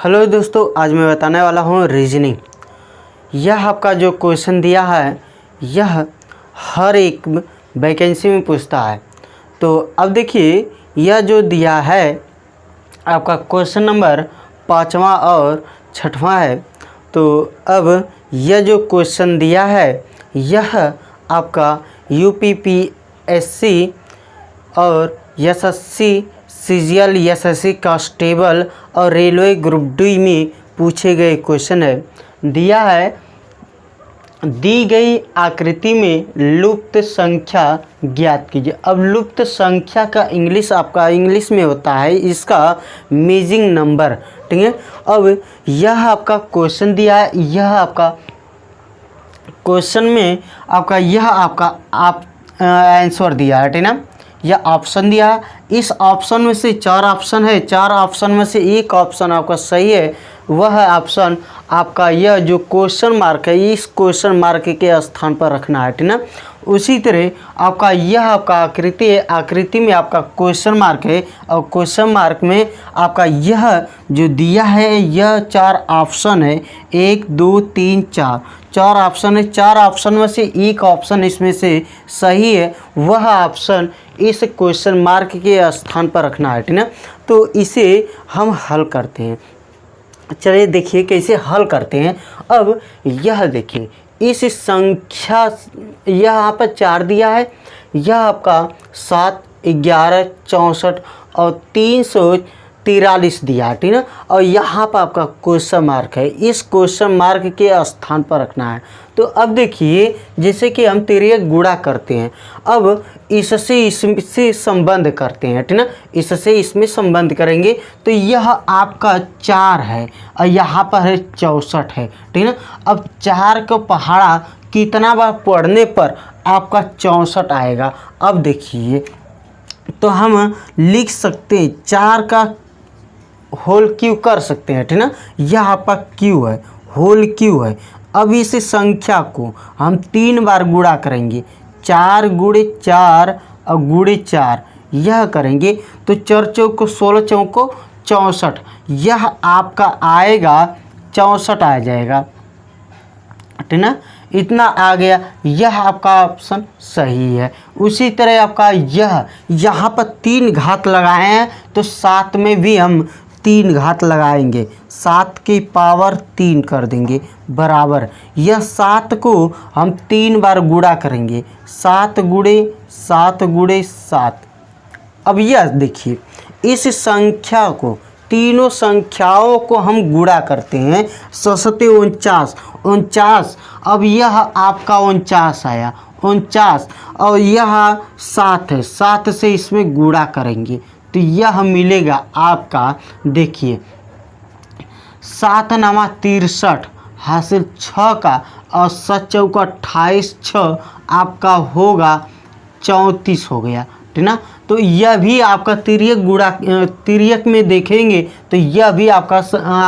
Hello दोस्तों, आज मैं बताने वाला हूँ रीजनिंग। यह आपका जो क्वेश्चन दिया है यह हर एक वैकेंसी में पूछता है। तो अब देखिए, यह जो दिया है आपका क्वेश्चन नंबर 5वां और 6वां है। तो अब यह जो क्वेश्चन दिया है यह आपका यूपीपीएससी और एसएससी सीजीएल, एसएससी कांस्टेबल और रेलवे ग्रुप डी में पूछे गए क्वेश्चन है। दिया है दी गई आकृति में लुप्त संख्या ज्ञात कीजिए। अब लुप्त संख्या का इंग्लिश में होता है इसका मिसिंग नंबर, ठीक है। अब यह आपका क्वेश्चन दिया है, यह आपका क्वेश्चन में आपका यह आपका आंसर दिया है, ठीक ना। यह ऑप्शन दिया है, इस ऑप्शन में से 4 ऑप्शन है, 4 ऑप्शन में से एक ऑप्शन आपका सही है। वह ऑप्शन आपका यह जो क्वेश्चन मार्क है इस क्वेश्चन मार्क के स्थान पर रखना है, ठीक ना। उसी तरह आपका यह आपका आकृति है, आकृति में आपका क्वेश्चन मार्क है और क्वेश्चन मार्क में आपका यह जो दिया है यह 4 ऑप्शन है, 1 2 3 4 ऑप्शन है। 4 ऑप्शन में से एक ऑप्शन इसमें से सही है, वह ऑप्शन इस क्वेश्चन मार्क के स्थान पर रखना है, ठीक ना। तो इसे हम हल करते हैं। चलिए देखिए कैसे हल करते हैं। अब यह देखिए, इस संख्या यहाँ पर 4 दिया है, यह आपका 7 11 64 और 343 दिया है, ठीक ना। और यहाँ पर आपका क्वेश्चन मार्क है, इस क्वेश्चन मार्क के स्थान पर रखना है। तो अब देखिए, जैसे कि हम तिर्यक गुणा करते हैं, अब इससे इससे संबंध करते हैं, ठीक ना। इससे इसमें संबंध करेंगे तो यह आपका 4 है और यहाँ पर है 64 है, ठीक ना। अब 4 को पहाड़ा कितना बार पढ़ने पर आपका 64 आएगा। अब देखिए, तो हम लिख सकते हैं 4 का होल क्यू कर सकते हैं, ठीक ना। यह आपका क्यू है, होल क्यू है। अब इस संख्या को हम 3 बार गुणा करेंगे, 4 गुणे 4 और गुणे 4 यह करेंगे तो 4 चौको 16 चौको 64, यह आपका आएगा 64 आ जाएगा, ठीक ना। इतना आ गया, यह आपका ऑप्शन सही है। उसी तरह आपका यह यहाँ पर 3 घात लगाए हैं तो 7 में भी हम 3 घात लगाएंगे, 7 की पावर 3 कर देंगे बराबर। यह 7 को हम 3 बार गुणा करेंगे, 7 गुणे 7 गुणे 7। अब यह देखिए, इस संख्या को तीनों संख्याओं को हम गुणा करते हैं, 7 49। अब यह आपका 49 आया, 49 और यह 7 है, 7 से इसमें गुणा करेंगे तो यह मिलेगा आपका, देखिए 7 नामा 63 हासिल 6 का और 7 चौका 28, 6 आपका होगा 34 हो गया, ठीक ना। तो यह भी आपका तिर्यक में देखेंगे तो यह भी आपका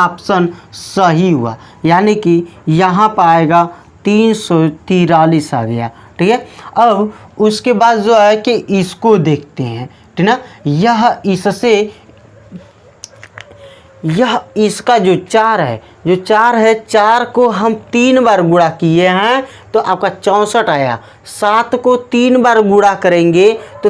ऑप्शन सही हुआ, यानी कि यहाँ पर आएगा 343 आ गया, ठीक है। अब उसके बाद जो है कि इसको देखते हैं, ठीक ना। यह इसका जो 4 है, 4 को हम 3 बार गुणा किए हैं तो आपका 64 आया। 7 को 3 बार गुणा करेंगे तो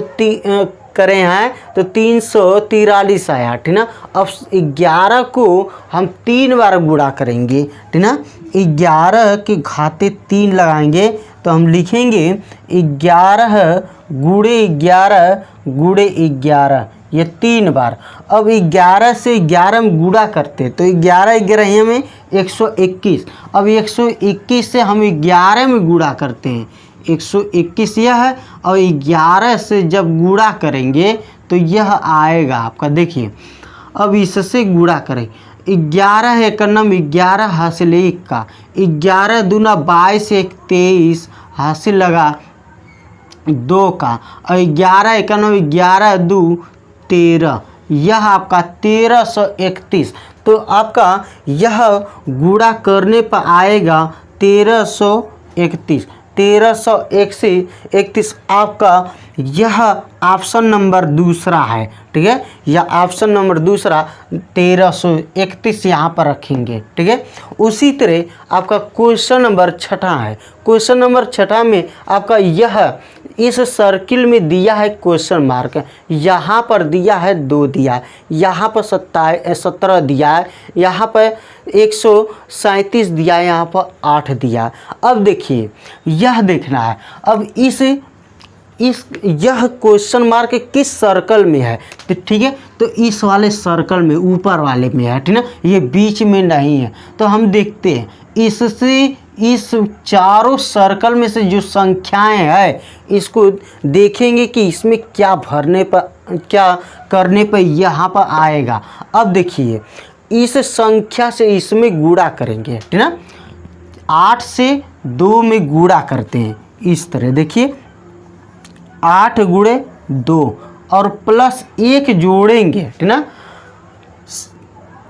343 आया, ठीक ना। अब 11 को हम 3 बार गुणा करेंगे, ठीक ना। 11 के घाते 3 लगाएंगे तो हम लिखेंगे 11 गुणे 11 गुणे 11, ये 3 बार। अब 11 से 11 में गुणा करते तो 11 11 में 121। अब 121 से हम 11 में गुणा करते हैं, 121 यह है और 11 से जब गुणा करेंगे तो यह आएगा आपका, देखिए अब इससे गुणा करें, 11 एक नम 11 हासिल 1 का, 11 दूना 22 1 23 हासिल लगा 2 का और 11 एक नम 11 2 13, यह आपका 1331। तो आपका यह गुणा करने पर आएगा 1331, 1301 से 31 आपका यह ऑप्शन नंबर दूसरा है। ठीक है, यह ऑप्शन नंबर दूसरा 1331 यहाँ पर रखेंगे। ठीक है, उसी तरह आपका क्वेश्चन नंबर छठा है। क्वेश्चन नंबर छठा में आपका यह इस सर्किल में दिया है क्वेश्चन मार्क, यहाँ पर दिया है 2 दिया है, यहाँ पर 17 दिया है, यहाँ पर 137 दिया है, यहाँ पर 8 दिया है। अब देखिए यह देखना है अब यह क्वेश्चन मार्क किस सर्कल में है। तो ठीक है, तो इस वाले सर्कल में, ऊपर वाले में है। ठीक ना, ये बीच में नहीं है। तो हम देखते हैं इससे इस चारों सर्कल में से जो संख्याएं हैं इसको देखेंगे कि इसमें क्या भरने पर, क्या करने पर यहाँ पर आएगा। अब देखिए इस संख्या से इसमें गुणा करेंगे। ठीक ना, 8 से 2 में गुणा करते हैं इस तरह। देखिए 8 गुणे 2 और प्लस 1 जोड़ेंगे। ठीक ना,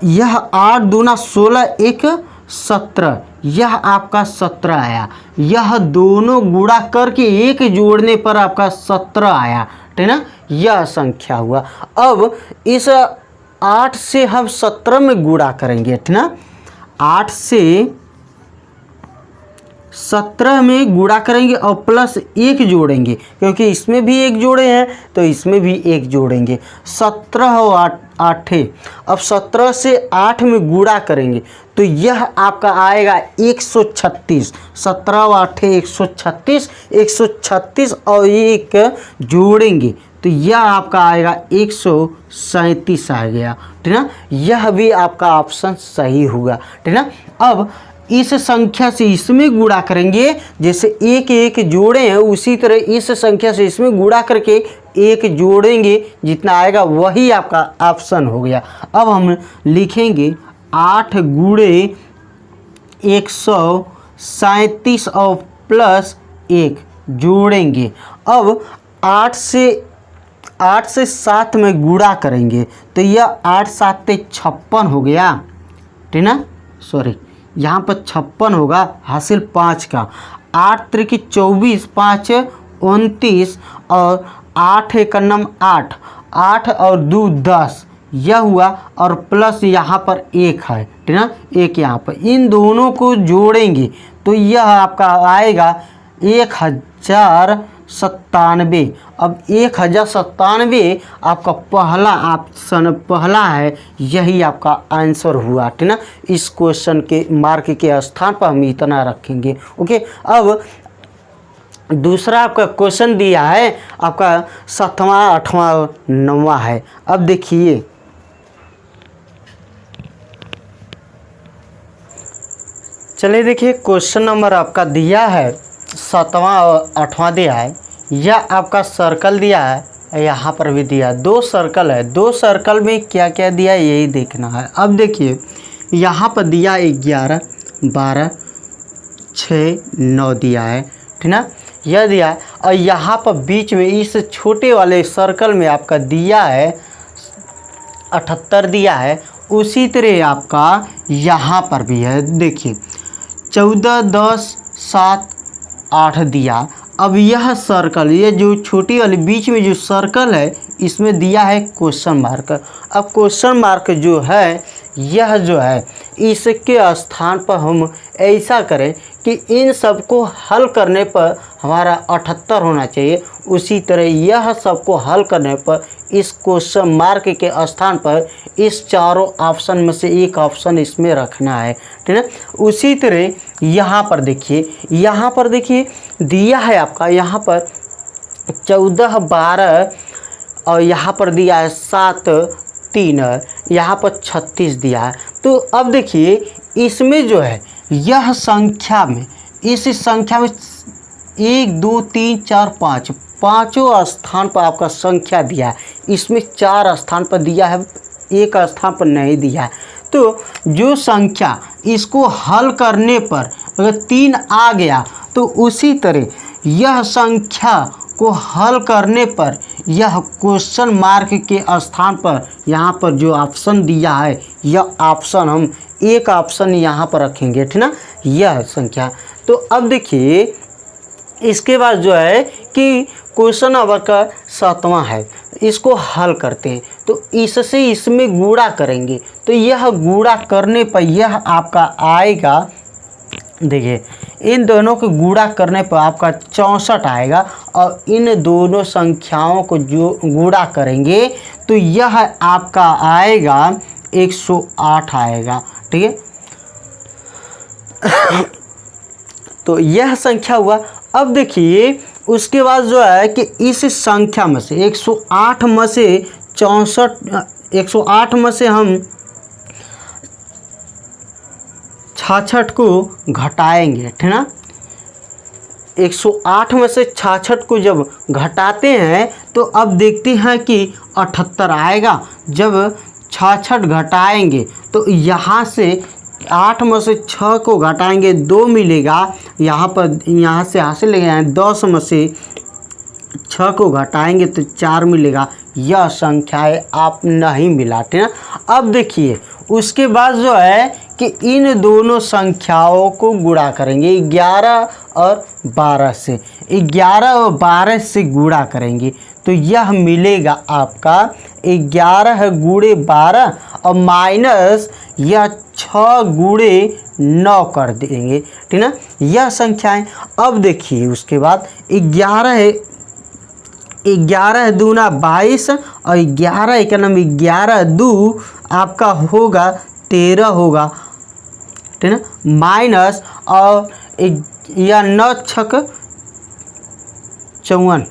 यह 8 दूना 16, 1 17, यह आपका 17 आया। यह दोनों गुणा करके 1 जोड़ने पर आपका 17 आया। ठीक ना, यह संख्या हुआ। अब इस 8 से हम 17 में गुणा करेंगे। ठीक ना, 8 से 17 में गुणा करेंगे और प्लस 1 जोड़ेंगे, क्योंकि इसमें भी 1 जोड़े हैं तो इसमें भी 1 जोड़ेंगे। 17 और 8, अब 17 से 8 में गुणा करेंगे तो यह आपका आएगा 136। 17 और 8 136, 136 और 1 जोड़ेंगे तो यह आपका आएगा 137 आ गया। ठीक ना, यह भी आपका ऑप्शन सही हुआ। ठीक ना, अब इस संख्या से इसमें गुणा करेंगे, जैसे 1 1 जोड़े हैं उसी तरह इस संख्या से इसमें गुणा करके 1 जोड़ेंगे, जितना आएगा वही आपका ऑप्शन हो गया। अब हम लिखेंगे 8 गुणे 137 और प्लस 1 जोड़ेंगे। अब 8 से 7 में गुणा करेंगे तो यह 8 7 56 हो गया। ठीक ना, सॉरी यहाँ पर 56 होगा, हासिल 5 का। 8 त्रिकी 24, 5 29 और 8 1 9 8, 8 और 2 10, यह हुआ और प्लस यहाँ पर 1 है। ठीक ना, 1 यहाँ पर, इन दोनों को जोड़ेंगे तो यह आपका आएगा 1097। अब 1097 आपका पहला ऑप्शन, पहला है, यही आपका आंसर हुआ। ठीक ना, इस क्वेश्चन के मार्क के स्थान पर हम इतना रखेंगे। ओके, अब दूसरा आपका क्वेश्चन दिया है आपका 7वां 8वां 9वां है। अब देखिए चलिए देखिए क्वेश्चन नंबर आपका दिया है 7वां और 8वां दिया है। यह आपका सर्कल दिया है, यहाँ पर भी दिया है। 2 सर्कल है, 2 सर्कल में क्या क्या दिया है यही देखना है। अब देखिए यहाँ पर दिया 11 12 6 9 दिया है। ठीक ना, यह दिया है और यहाँ पर बीच में इस छोटे वाले सर्कल में आपका दिया है 78 दिया है। उसी तरह आपका यहाँ पर भी है। देखिए 14 10 7 8 दिया। अब यह सर्कल, ये जो छोटी वाली बीच में जो सर्कल है इसमें दिया है क्वेश्चन मार्क। अब क्वेश्चन मार्क जो है यह जो है इसके स्थान पर हम ऐसा करें कि इन सबको हल करने पर हमारा 78 होना चाहिए। उसी तरह यह सबको हल करने पर इस क्वेश्चन मार्क के स्थान पर इस चारों ऑप्शन में से एक ऑप्शन इसमें रखना है। ठीक है, उसी तरह यहाँ पर देखिए दिया है आपका यहाँ पर 14 12 और यहाँ पर दिया है 7 3, यहाँ पर 36 दिया है। तो अब देखिए इसमें जो है यह संख्या में, इस संख्या में 1 2 3 4 5 पाँचों स्थान पर आपका संख्या दिया है। इसमें 4 स्थान पर दिया है, 1 स्थान पर नहीं दिया है। तो जो संख्या इसको हल करने पर अगर 3 आ गया तो उसी तरह यह संख्या को हल करने पर यह क्वेश्चन मार्क के स्थान पर यहाँ पर जो ऑप्शन दिया है यह ऑप्शन हम एक ऑप्शन यहाँ पर रखेंगे। ठीक ना, यह संख्या। तो अब देखिए इसके बाद जो है कि क्वेश्चन नंबर का 7वां है, इसको हल करते हैं। तो इससे इसमें गुणा करेंगे तो यह गुणा करने पर यह आपका आएगा, देखिए इन दोनों को गुणा करने पर आपका 64 आएगा, और इन दोनों संख्याओं को जो गुणा करेंगे तो यह आपका आएगा 108 आएगा। ठीक है, तो यह संख्या हुआ। अब देखिए उसके बाद जो है कि इस संख्या में से 108 में से 108 में से हम 66 को घटाएंगे, ठीक ना। 108 में से 66 को जब घटाते हैं तो अब देखते हैं कि 78 आएगा। जब 66 घटाएंगे तो यहाँ से 8 में से 6 को घटाएंगे 2 मिलेगा, यहाँ पर यहाँ से हासिल ले गए 10 में से 6 को घटाएंगे तो 4 मिलेगा। यह संख्याएं आप नहीं मिलाते हैं। अब देखिए उसके बाद जो है कि इन दोनों संख्याओं को गुणा करेंगे 11 और 12 से, 11 और 12 से गुणा करेंगे तो यह मिलेगा आपका 11 गुणे 12 और माइनस यह 6 गुणे 9 कर देंगे, ठीक ना। यह संख्याएं अब देखिए उसके बाद 11 दूना 22 और 11 इकनम 11 दू आपका होगा 13 होगा, ठीक ना, माइनस और यह 9 छक 54,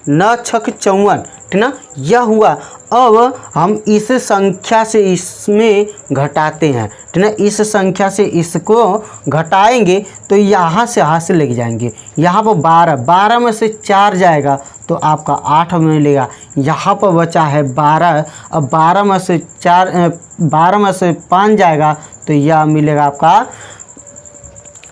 9 छक 54, ठीक ना, यह हुआ। अब हम इस संख्या से इसमें घटाते हैं, ठीक ना, इस संख्या से इसको घटाएंगे तो यहाँ से हासिल लेके जाएंगे। यहाँ पर 12 में से 4 जाएगा तो आपका 8 मिलेगा। यहाँ पर बचा है 12, अब 12 में से 5 जाएगा तो यह मिलेगा आपका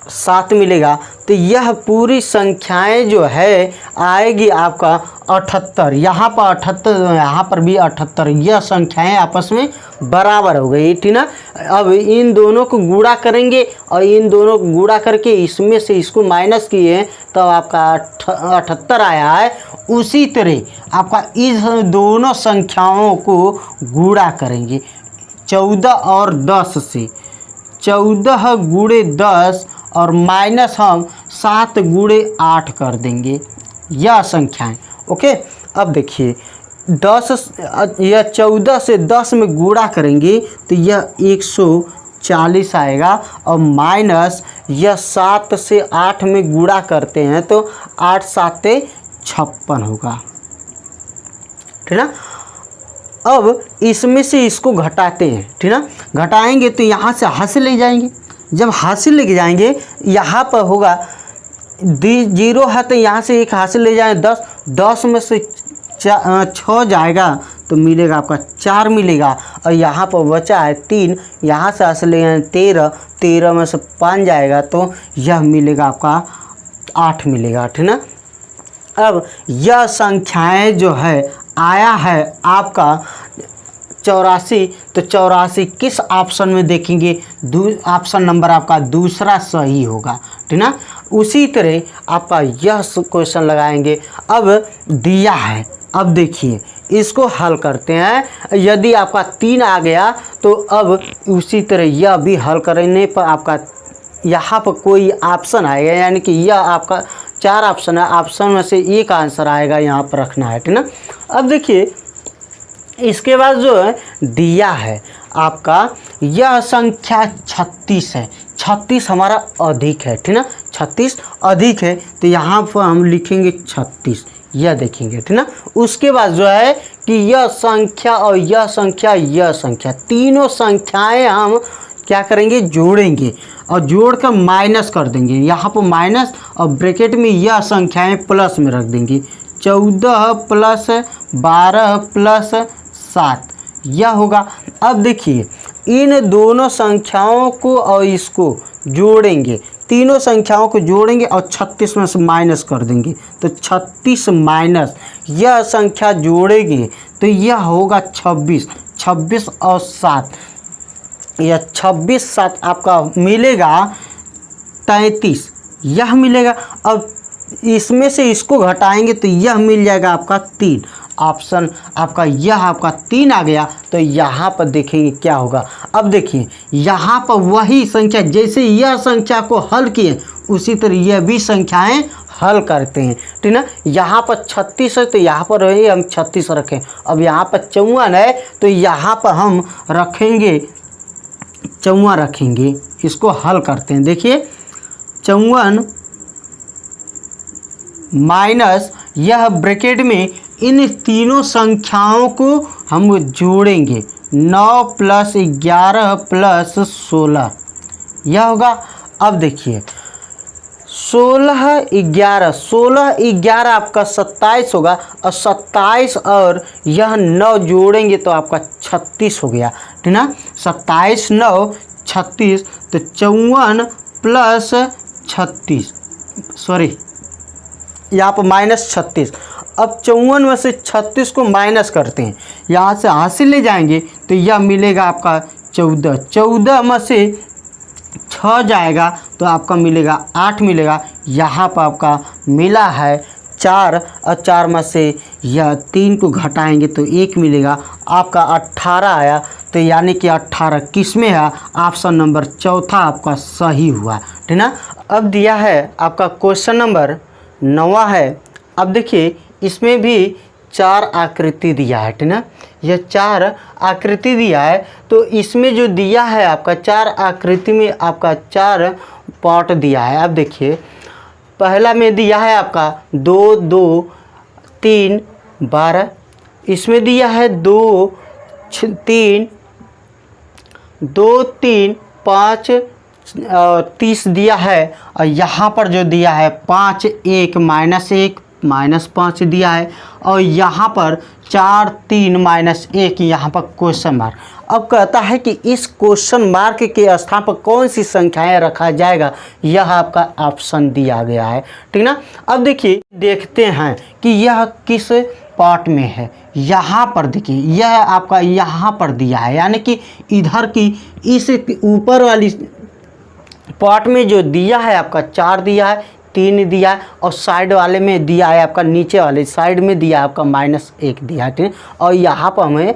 7 मिलेगा। तो यह पूरी संख्याएं जो है आएगी आपका 78। यहाँ पर 78, यहाँ पर भी 78, यह संख्याएं आपस में बराबर हो गई, ठीक ना। अब इन दोनों को गुणा करेंगे और इन दोनों को गुणा करके इसमें से इसको माइनस किए तब आपका 78 आया है। उसी तरह आपका इस दोनों संख्याओं को गुणा करेंगे 14 और 10 से, 14 गुणे 10 और माइनस हम 7 गुणे 8 कर देंगे यह संख्याएं। ओके, अब देखिए 14 से 10 में गुणा करेंगे तो यह 140 आएगा और माइनस यह 7 से 8 में गुणा करते हैं तो 8 7 56 होगा, ठीक ना। अब इसमें से इसको घटाते हैं, ठीक ना, घटाएंगे तो यहाँ से हासिल ले जाएंगे। जब हासिल लेके जाएंगे यहाँ पर होगा 0 है तो यहाँ से एक हासिल ले जाएं 10, 10 में से 6 जाएगा तो मिलेगा आपका 4 मिलेगा, और यहाँ पर बचा है 3, यहाँ से हासिल ले जाएं 13, 13 में से 5 जाएगा तो यह मिलेगा आपका 8 मिलेगा, ठीक ना। अब यह संख्याएं जो है आया है आपका 84, तो 84 किस ऑप्शन में देखेंगे, ऑप्शन नंबर आपका दूसरा सही होगा, ठीक ना। उसी तरह आपका यह क्वेश्चन लगाएंगे। अब दिया है, अब देखिए इसको हल करते हैं। यदि आपका 3 आ गया तो अब उसी तरह यह भी हल करने पर आपका यहाँ पर कोई ऑप्शन आएगा, यानी कि यह आपका 4 ऑप्शन है, ऑप्शन में से एक आंसर आएगा, यहाँ पर रखना है, ठीक ना। अब देखिए इसके बाद जो है दिया है आपका यह संख्या 36 है, 36 हमारा अधिक है, ठीक ना, 36 अधिक है तो यहाँ पर हम लिखेंगे 36, यह देखेंगे, ठीक ना। उसके बाद जो है कि यह संख्या और यह संख्या तीनों संख्याएं हम क्या करेंगे, जोड़ेंगे और जोड़कर माइनस कर देंगे। यहाँ पर माइनस और ब्रैकेट में यह संख्याएं प्लस में रख देंगे। 14 प्लस 12 प्लस 7 यह होगा। अब देखिए इन दोनों संख्याओं को और इसको जोड़ेंगे, तीनों संख्याओं को जोड़ेंगे और 36 में से माइनस कर देंगे तो 36 माइनस यह संख्या जोड़ेंगे तो यह होगा 26, 26 और 7 यह 26 7 आपका मिलेगा 33, यह मिलेगा। अब इसमें से इसको घटाएंगे तो यह मिल जाएगा आपका 3। ऑप्शन आपका यह आपका 3 आ गया। तो यहाँ पर देखेंगे क्या होगा। अब देखिए यहाँ पर वही संख्या, जैसे यह संख्या को हल किए उसी तरह यह भी संख्याएं हल करते हैं, ठीक ना। यहाँ पर 36 है तो यहाँ पर हम 36 रखें। अब यहाँ पर 54 है तो यहाँ पर हम रखेंगे 54 रखेंगे। इसको हल करते हैं। देखिए 54 माइनस यह ब्रैकेट में इन तीनों संख्याओं को हम जोड़ेंगे, 9 + 11 + 16 यह होगा। अब देखिए 16 11 आपका 27 होगा, और 27 और यह 9 जोड़ेंगे तो आपका 36 हो गया, ठीक ना। 27 9 36, तो 54 + 36, सॉरी यहाँ पर -36। अब 54 में से 36 को माइनस करते हैं, यहाँ से हासिल ले जाएंगे तो यह मिलेगा आपका 14। 14 में से 6 जाएगा तो आपका मिलेगा 8 मिलेगा। यहाँ पर आपका मिला है 4, और 4 में से यह 3 को घटाएंगे तो 1 मिलेगा, आपका 18 आया। तो यानी कि 18 किस में है? ऑप्शन नंबर चौथा आपका सही हुआ, ठीक ना। अब दिया है आपका क्वेश्चन नंबर 9 है। अब देखिए इसमें भी 4 आकृति दिया है, ठीक ना। यह 4 आकृति दिया है, तो इसमें जो दिया है आपका 4 आकृति में आपका 4 पार्ट दिया है। अब देखिए पहला में दिया है आपका 2 2 3 12, इसमें दिया है 2 3 2 3 5 30 दिया है, और यहाँ पर जो दिया है 5 1 -1 -5 दिया है, और यहाँ पर 4 3 -1 यहाँ पर क्वेश्चन मार्क। अब कहता है कि इस क्वेश्चन मार्क के स्थान पर कौन सी संख्याएं रखा जाएगा, यह आपका ऑप्शन दिया गया है, ठीक ना। अब देखिए देखते हैं कि यह किस पार्ट में है। यहाँ पर देखिए यह आपका यहाँ पर दिया है, यानी कि इधर की इस ऊपर वाली पार्ट में जो दिया है आपका 4 दिया है, 3 दिया है, और साइड वाले में दिया है आपका, नीचे वाले साइड में दिया है आपका -1 दिया है, ठीक है। और यहाँ पर हमें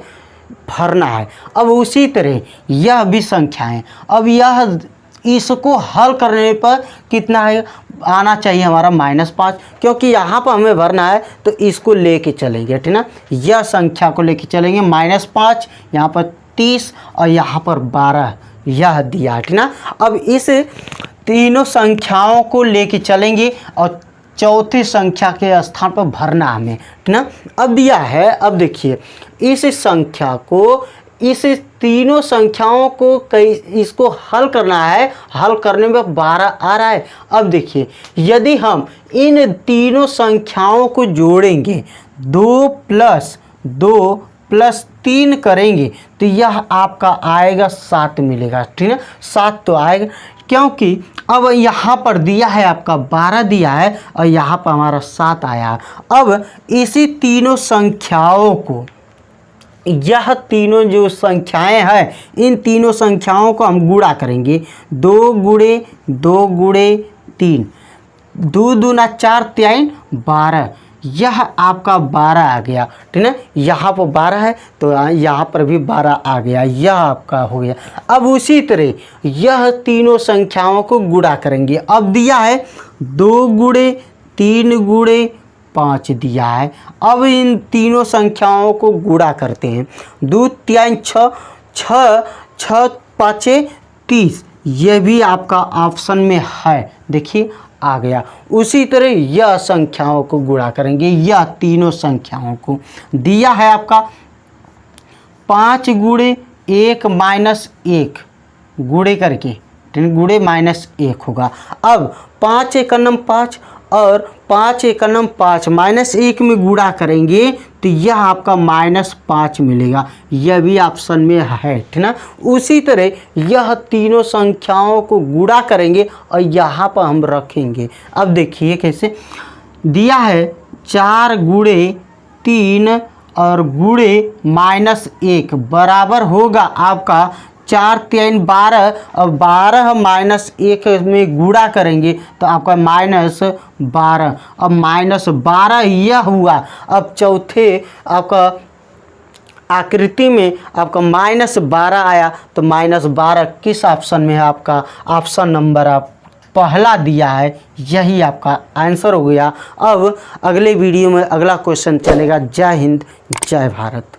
भरना है। अब उसी तरह यह भी संख्या है। अब यह इसको हल करने पर कितना है आना चाहिए हमारा -5, क्योंकि यहाँ पर हमें भरना है तो इसको लेके चलेंगे, ठीक ना। यह संख्या को लेके चलेंगे -5, यहाँ पर 30 और यहाँ पर 12 यह दिया, ठीक ना। अब इस तीनों संख्याओं को लेके चलेंगे और चौथी संख्या के स्थान पर भरना हमें, ठीक ना। अब दिया है, अब देखिए इस संख्या को, इस तीनों संख्याओं को इसको हल करना है। हल करने में 12 आ रहा है। अब देखिए यदि हम इन तीनों संख्याओं को जोड़ेंगे, 2 + 2 + 3 करेंगे तो यह आपका आएगा 7 मिलेगा, ठीक है। 7 तो आएगा, क्योंकि अब यहाँ पर दिया है आपका 12 दिया है और यहाँ पर हमारा 7 आया। अब इसी तीनों संख्याओं को, यह तीनों जो संख्याएं हैं, इन तीनों संख्याओं को हम गुणा करेंगे। 2 × 2 × 3, 2 दूना 4 3 12, यह आपका 12 आ गया, ठीक है। यहाँ पर 12 है तो यहाँ पर भी 12 आ गया, यह आपका हो गया। अब उसी तरह यह तीनों संख्याओं को गुणा करेंगे। अब दिया है 2 × 3 × 5 दिया है। अब इन तीनों संख्याओं को गुणा करते हैं। 2 3 6 6 6 5 30, यह भी आपका ऑप्शन में है, देखिए आ गया। उसी तरह यह संख्याओं को गुणा करेंगे, यह तीनों संख्याओं को दिया है आपका 5 × 1 - 1 गुणे करके, गुणे -1 होगा। अब 5 × 1 = 5 और 5 × 1 = 5, -1 में गुणा करेंगे तो यह आपका -5 मिलेगा, यह भी ऑप्शन में है, ठीक ना। उसी तरह यह तीनों संख्याओं को गुणा करेंगे और यहाँ पर हम रखेंगे। अब देखिए कैसे दिया है 4 × 3 और गुणे -1 बराबर होगा आपका 4 3 12 और 12 माइनस 1 में गुणा करेंगे तो आपका -12। अब -12 यह हुआ। अब चौथे आपका आकृति में आपका -12 आया तो -12 किस ऑप्शन में है? आपका ऑप्शन नंबर आप पहला दिया है, यही आपका आंसर हो गया। अब अगले वीडियो में अगला क्वेश्चन चलेगा। जय हिंद, जय भारत।